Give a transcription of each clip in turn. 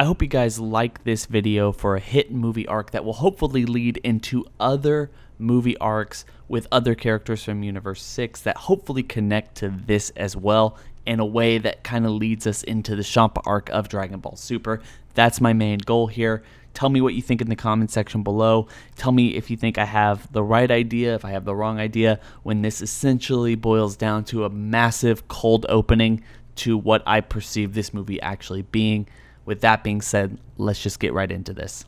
I hope you guys like this video for a hit movie arc that will hopefully lead into other movie arcs with other characters from Universe 6 that hopefully connect to this as well in a way that kind of leads us into the Champa arc of Dragon Ball Super. That's my main goal here. Tell me what you think in the comment section below. Tell me if you think I have the right idea, if I have the wrong idea, when this essentially boils down to a massive cold opening to what I perceive this movie actually being. With that being said, let's just get right into this.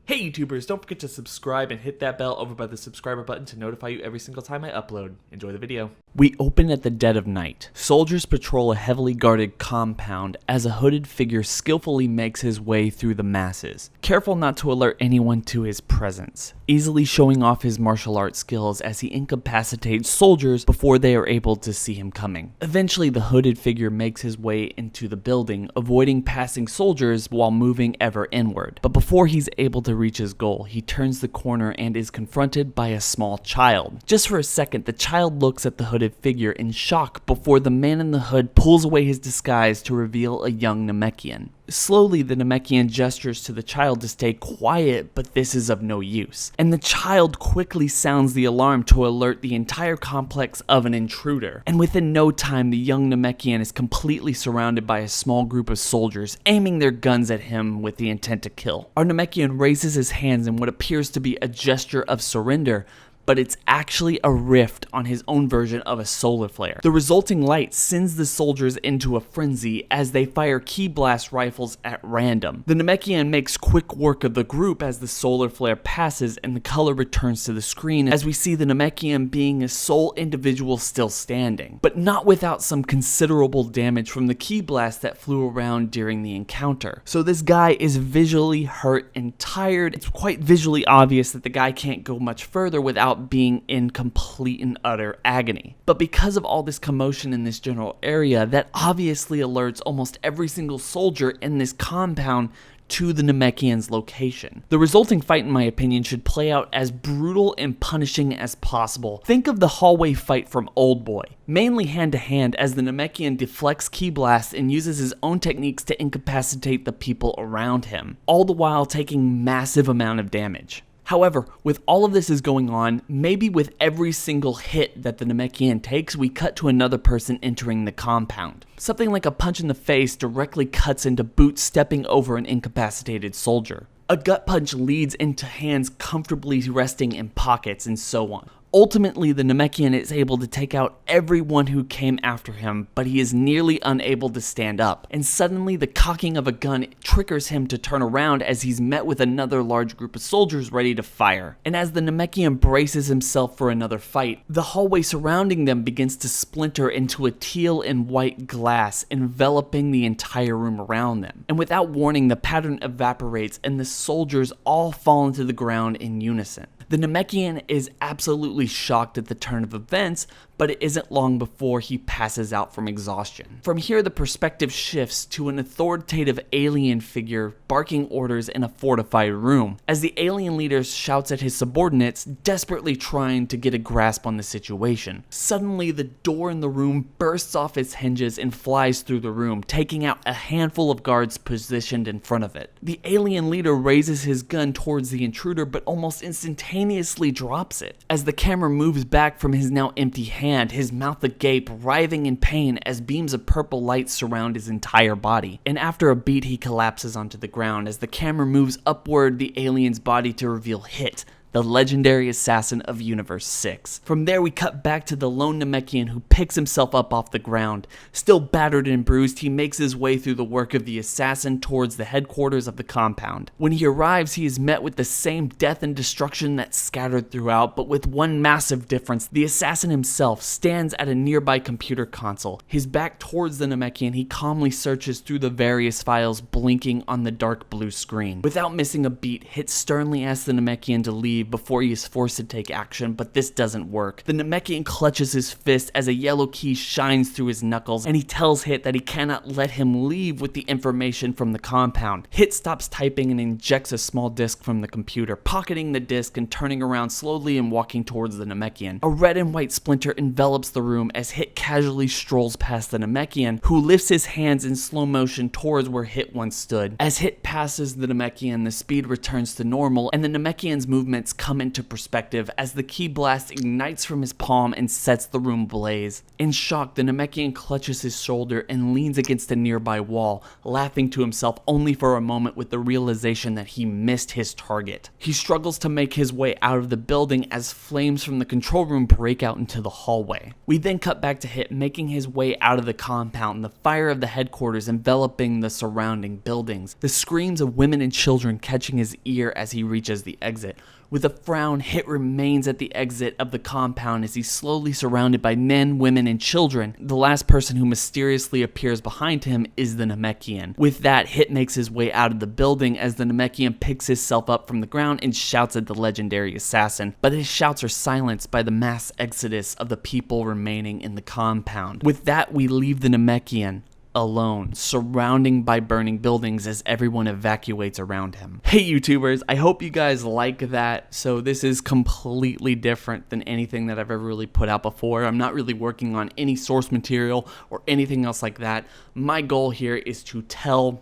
Hey YouTubers, don't forget to subscribe and hit that bell over by the subscriber button to notify you every single time I upload. Enjoy the video. We open at the dead of night. Soldiers patrol a heavily guarded compound as a hooded figure skillfully makes his way through the masses, careful not to alert anyone to his presence, easily showing off his martial arts skills as he incapacitates soldiers before they are able to see him coming. Eventually, the hooded figure makes his way into the building, avoiding passing soldiers while moving ever inward. But before he's able to reach his goal, he turns the corner and is confronted by a small child. Just for a second, the child looks at the hooded figure in shock before the man in the hood pulls away his disguise to reveal a young Namekain. Slowly, the Namekain gestures to the child to stay quiet, but this is of no use, and the child quickly sounds the alarm to alert the entire complex of an intruder. And within no time, the young Namekain is completely surrounded by a small group of soldiers, aiming their guns at him with the intent to kill. Our Namekain raises his hands in what appears to be a gesture of surrender, but it's actually a rift on his own version of a solar flare. The resulting light sends the soldiers into a frenzy as they fire ki blast rifles at random. The Namekain makes quick work of the group as the solar flare passes and the color returns to the screen as we see the Namekain being a sole individual still standing, but not without some considerable damage from the ki blast that flew around during the encounter. So this guy is visually hurt and tired. It's quite visually obvious that the guy can't go much further without being in complete and utter agony. But because of all this commotion in this general area, that obviously alerts almost every single soldier in this compound to the Namekain's location. The resulting fight, in my opinion, should play out as brutal and punishing as possible. Think of the hallway fight from Oldboy, mainly hand to hand as the Namekain deflects ki blasts and uses his own techniques to incapacitate the people around him, all the while taking massive amount of damage. However, with all of this is going on, maybe with every single hit that the Namekain takes, we cut to another person entering the compound. Something like a punch in the face directly cuts into boots stepping over an incapacitated soldier. A gut punch leads into hands comfortably resting in pockets, and so on. Ultimately, the Namekain is able to take out everyone who came after him, but he is nearly unable to stand up. And suddenly, the cocking of a gun triggers him to turn around as he's met with another large group of soldiers ready to fire. And as the Namekain braces himself for another fight, the hallway surrounding them begins to splinter into a teal and white glass, enveloping the entire room around them. And without warning, the pattern evaporates and the soldiers all fall into the ground in unison. The Namekain is absolutely shocked at the turn of events, but it isn't long before he passes out from exhaustion. From here, the perspective shifts to an authoritative alien figure barking orders in a fortified room, as the alien leader shouts at his subordinates, desperately trying to get a grasp on the situation. Suddenly, the door in the room bursts off its hinges and flies through the room, taking out a handful of guards positioned in front of it. The alien leader raises his gun towards the intruder, but almost instantaneously drops it. As the camera moves back from his now empty hand, his mouth agape, writhing in pain as beams of purple light surround his entire body. And after a beat, he collapses onto the ground as the camera moves upward the alien's body to reveal Hit, the legendary assassin of Universe 6. From there, we cut back to the lone Namekain who picks himself up off the ground. Still battered and bruised, he makes his way through the work of the assassin towards the headquarters of the compound. When he arrives, he is met with the same death and destruction that's scattered throughout, but with one massive difference. The assassin himself stands at a nearby computer console. His back towards the Namekain, he calmly searches through the various files blinking on the dark blue screen. Without missing a beat, Hit sternly asks the Namekain to leave leave before he is forced to take action, but this doesn't work. The Namekian clutches his fist as a yellow key shines through his knuckles, and he tells Hit that he cannot let him leave with the information from the compound. Hit stops typing and injects a small disc from the computer, pocketing the disc and turning around slowly and walking towards the Namekian. A red and white splinter envelops the room as Hit casually strolls past the Namekian, who lifts his hands in slow motion towards where Hit once stood. As Hit passes the Namekian, the speed returns to normal, and the Namekian's movements come into perspective as the key blast ignites from his palm and sets the room ablaze. In shock, the Namekian clutches his shoulder and leans against a nearby wall, laughing to himself only for a moment with the realization that he missed his target. He struggles to make his way out of the building as flames from the control room break out into the hallway. We then cut back to Hit making his way out of the compound, the fire of the headquarters enveloping the surrounding buildings, the screams of women and children catching his ear as he reaches the exit. With a frown, Hit remains at the exit of the compound as he's slowly surrounded by men, women, and children. The last person who mysteriously appears behind him is the Namekian. With that, Hit makes his way out of the building as the Namekian picks himself up from the ground and shouts at the legendary assassin, but his shouts are silenced by the mass exodus of the people remaining in the compound. With that, we leave the Namekian alone, surrounded by burning buildings as everyone evacuates around him. Hey YouTubers, I hope you guys like that. So this is completely different than anything that I've ever really put out before. I'm not really working on any source material or anything else like that. My goal here is to tell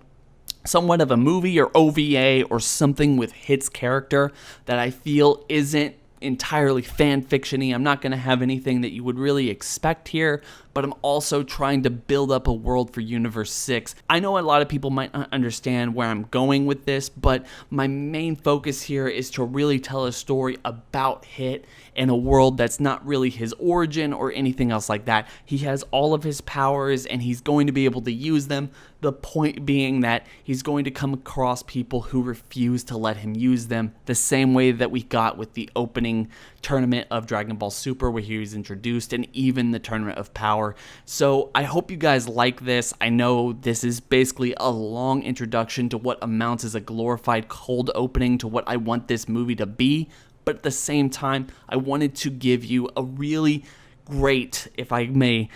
somewhat of a movie or OVA or something with Hit's character that I feel isn't entirely fan fiction-y. I'm not going to have anything that you would really expect here, but I'm also trying to build up a world for Universe 6. I know a lot of people might not understand where I'm going with this, but my main focus here is to really tell a story about Hit in a world that's not really his origin or anything else like that. He has all of his powers and he's going to be able to use them. The point being that he's going to come across people who refuse to let him use them, the same way that we got with the opening tournament of Dragon Ball Super where he was introduced, and even the Tournament of Power. So I hope you guys like this. I know this is basically a long introduction to what amounts as a glorified cold opening to what I want this movie to be, but at the same time, I wanted to give you a really great, if I may,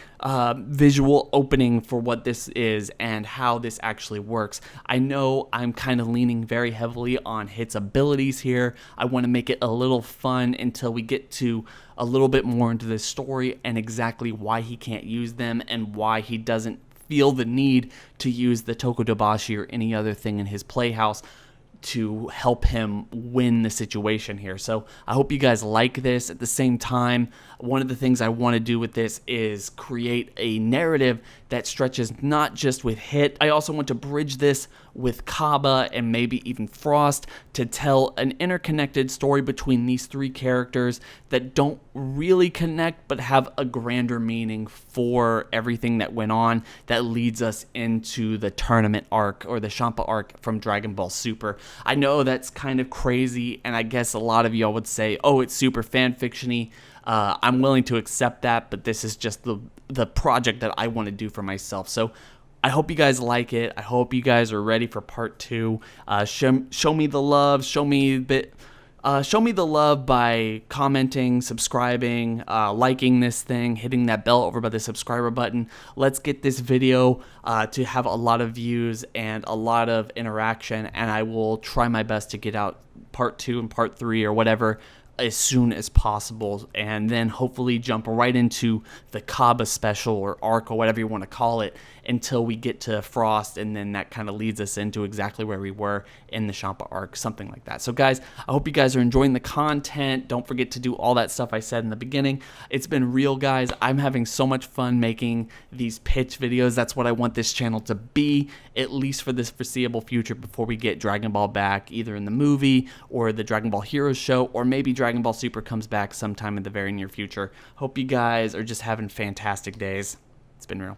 visual opening for what this is and how this actually works. I know I'm kind of leaning very heavily on Hit's abilities here. I want to make it a little fun until we get to a little bit more into this story and exactly why he can't use them and why he doesn't feel the need to use the Tokodabashi or any other thing in his playhouse to help him win the situation here. So I hope you guys like this. At the same time, one of the things I want to do with this is create a narrative that stretches not just with Hit. I also want to bridge this with Kaba and maybe even Frost to tell an interconnected story between these three characters that don't really connect but have a grander meaning for everything that went on that leads us into the tournament arc or the Champa arc from Dragon Ball Super. I know that's kind of crazy, and I guess a lot of y'all would say, oh, it's super fan-fiction-y. I'm willing to accept that, but this is just the project that I want to do for myself. So I hope you guys like it. I hope you guys are ready for part 2. Show me the love. Show me the love by commenting, subscribing, liking this thing, hitting that bell over by the subscriber button. Let's get this video to have a lot of views and a lot of interaction, and I will try my best to get out part 2 and part 3 or whatever as soon as possible, and then hopefully jump right into the Kaba special or arc or whatever you want to call it until we get to Frost, and then that kind of leads us into exactly where we were in the Champa arc, something like that. So guys, I hope you guys are enjoying the content. Don't forget to do all that stuff I said in the beginning. It's been real, guys. I'm having so much fun making these pitch videos. That's what I want this channel to be, at least for this foreseeable future, before we get Dragon Ball back, either in the movie or the Dragon Ball Heroes show, or maybe Dragon Ball Super comes back sometime in the very near future. Hope you guys are just having fantastic days. It's been real.